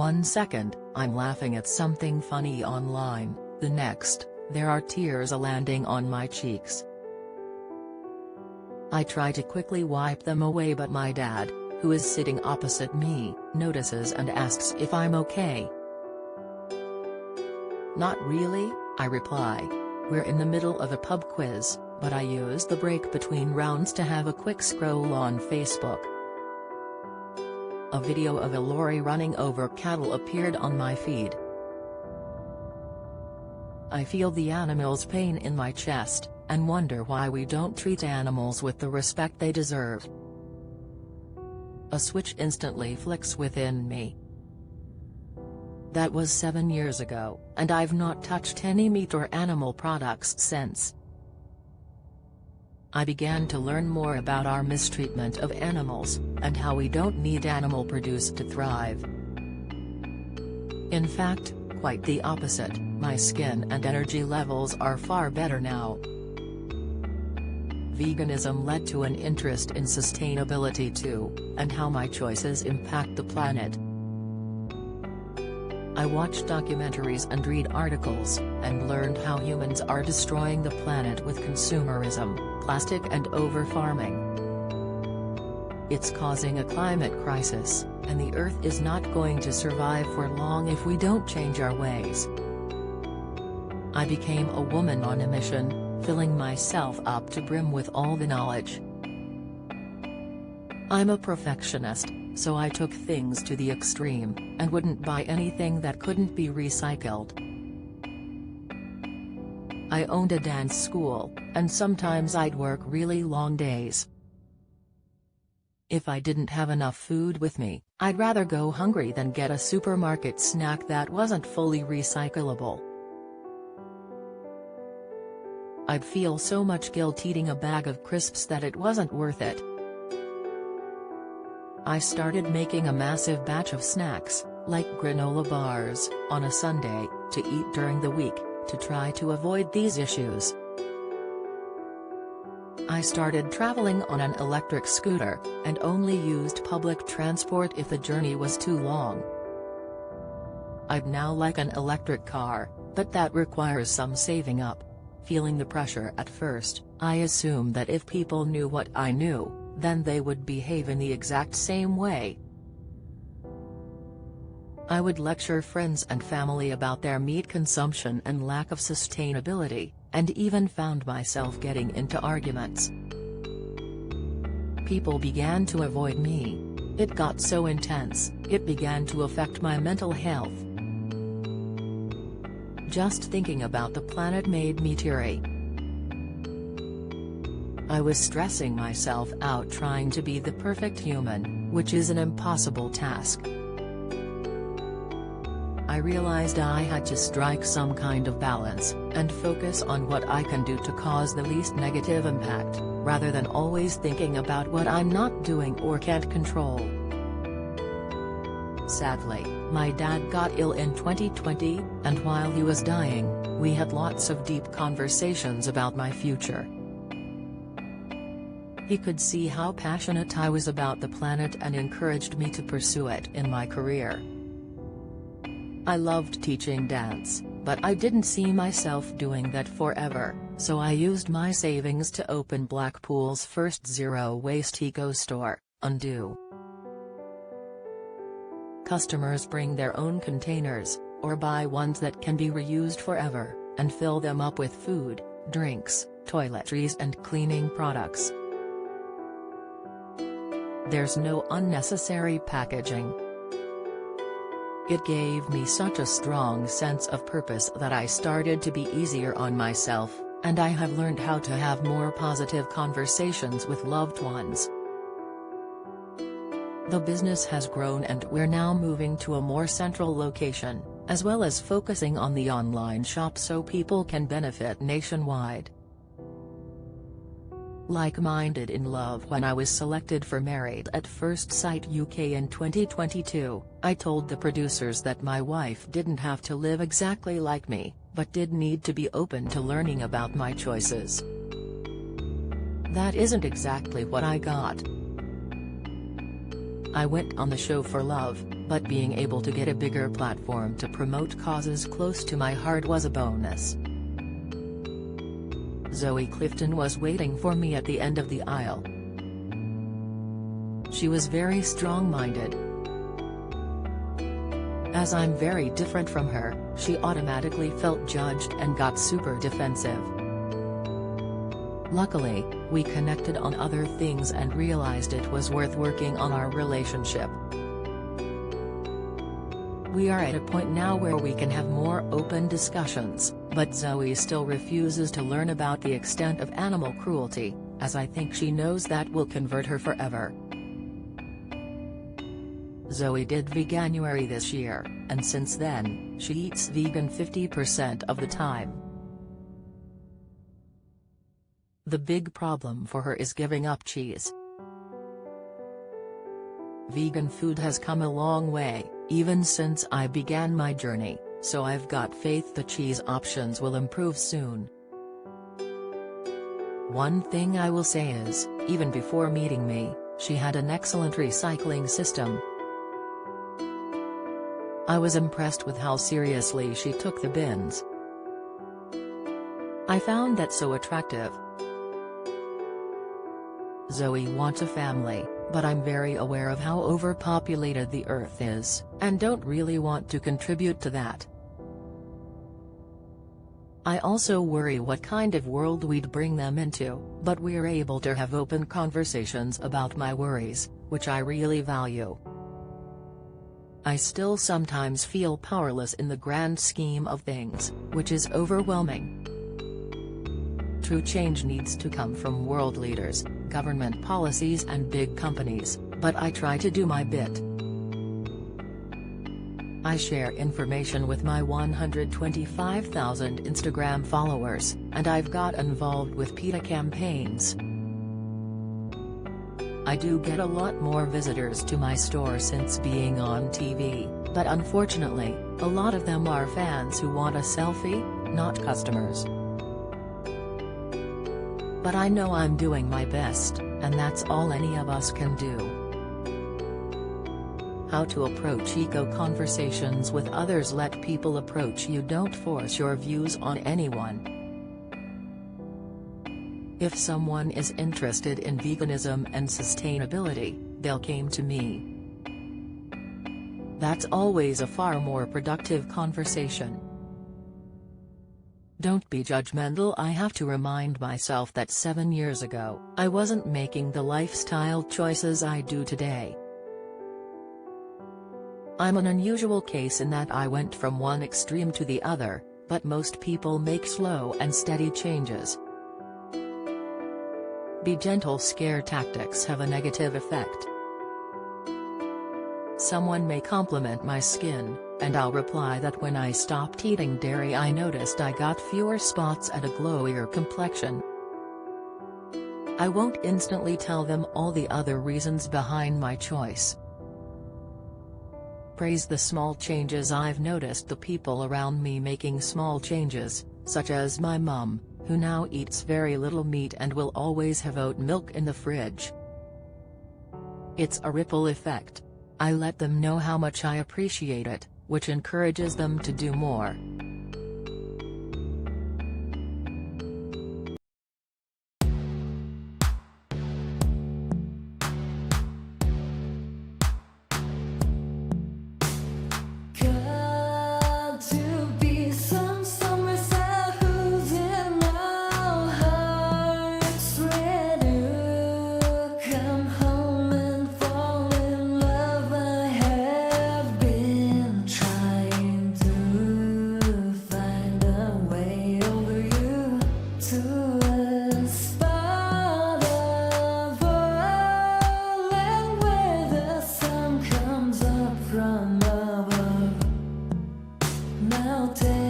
1 second, I'm laughing at something funny online, the next, there are tears landing on my cheeks. I try to quickly wipe them away, but my dad, who is sitting opposite me, notices and asks if I'm okay. "Not really," I reply. "We're in the middle of a pub quiz, but I use the break between rounds to have a quick scroll on Facebook." A video of a lorry running over cattle appeared on my feed. I feel the animal's pain in my chest, and wonder why we don't treat animals with the respect they deserve. A switch instantly flicks within me. That was 7 years ago, and I've not touched any meat or animal products since. I began to learn more about our mistreatment of animals, and how we don't need animal produce to thrive. In fact, quite the opposite, my skin and energy levels are far better now. Veganism led to an interest in sustainability too, and how my choices impact the planet. I watch documentaries and read articles, and learned how humans are destroying the planet with consumerism, plastic and over-farming. It's causing a climate crisis, and the Earth is not going to survive for long if we don't change our ways. I became a woman on a mission, filling myself up to brim with all the knowledge. I'm a perfectionist, so I took things to the extreme, and wouldn't buy anything that couldn't be recycled. I owned a dance school, and sometimes I'd work really long days. If I didn't have enough food with me, I'd rather go hungry than get a supermarket snack that wasn't fully recyclable. I'd feel so much guilt eating a bag of crisps that it wasn't worth it. I started making a massive batch of snacks, like granola bars, on a Sunday, to eat during the week, to try to avoid these issues. I started traveling on an electric scooter, and only used public transport if the journey was too long. I'd now like an electric car, but that requires some saving up. Feeling the pressure at first, I assumed that if people knew what I knew, then they would behave in the exact same way. I would lecture friends and family about their meat consumption and lack of sustainability, and even found myself getting into arguments. People began to avoid me. It got so intense, it began to affect my mental health. Just thinking about the planet made me teary. I was stressing myself out trying to be the perfect human, which is an impossible task. I realized I had to strike some kind of balance, and focus on what I can do to cause the least negative impact, rather than always thinking about what I'm not doing or can't control. Sadly, my dad got ill in 2020, and while he was dying, we had lots of deep conversations about my future. He could see how passionate I was about the planet and encouraged me to pursue it in my career. I loved teaching dance, but I didn't see myself doing that forever, so I used my savings to open Blackpool's first zero-waste eco-store, Undo. Customers bring their own containers, or buy ones that can be reused forever, and fill them up with food, drinks, toiletries and cleaning products. There's no unnecessary packaging. It gave me such a strong sense of purpose that I started to be easier on myself, and I have learned how to have more positive conversations with loved ones. The business has grown and we're now moving to a more central location, as well as focusing on the online shop so people can benefit nationwide. Like-minded in love. When I was selected for Married at First Sight UK in 2022, I told the producers that my wife didn't have to live exactly like me, but did need to be open to learning about my choices. That isn't exactly what I got. I went on the show for love, but being able to get a bigger platform to promote causes close to my heart was a bonus. Zoe Clifton was waiting for me at the end of the aisle. She was very strong-minded. As I'm very different from her, she automatically felt judged and got super defensive. Luckily, we connected on other things and realized it was worth working on our relationship. We are at a point now where we can have more open discussions, but Zoe still refuses to learn about the extent of animal cruelty, as I think she knows that will convert her forever. Zoe did Veganuary this year, and since then, she eats vegan 50% of the time. The big problem for her is giving up cheese. Vegan food has come a long way, even since I began my journey, so I've got faith the cheese options will improve soon. One thing I will say is, even before meeting me, she had an excellent recycling system. I was impressed with how seriously she took the bins. I found that so attractive. Zoe wants a family, but I'm very aware of how overpopulated the earth is, and don't really want to contribute to that. I also worry what kind of world we'd bring them into, but we're able to have open conversations about my worries, which I really value. I still sometimes feel powerless in the grand scheme of things, which is overwhelming. True change needs to come from world leaders, government policies and big companies, but I try to do my bit. I share information with my 125,000 Instagram followers, and I've got involved with PETA campaigns. I do get a lot more visitors to my store since being on TV, but unfortunately, a lot of them are fans who want a selfie, not customers. But I know I'm doing my best, and that's all any of us can do. How to approach eco-conversations with others. Let people approach you, don't force your views on anyone. If someone is interested in veganism and sustainability, they'll come to me. That's always a far more productive conversation. Don't be judgmental. I have to remind myself that 7 years ago, I wasn't making the lifestyle choices I do today. I'm an unusual case in that I went from one extreme to the other, but most people make slow and steady changes. Be gentle. Scare tactics have a negative effect. Someone may compliment my skin, and I'll reply that when I stopped eating dairy I noticed I got fewer spots and a glowier complexion. I won't instantly tell them all the other reasons behind my choice. Praise the small changes I've noticed. The people around me making small changes, such as my mum, who now eats very little meat and will always have oat milk in the fridge. It's a ripple effect. I let them know how much I appreciate it, which encourages them to do more. Now take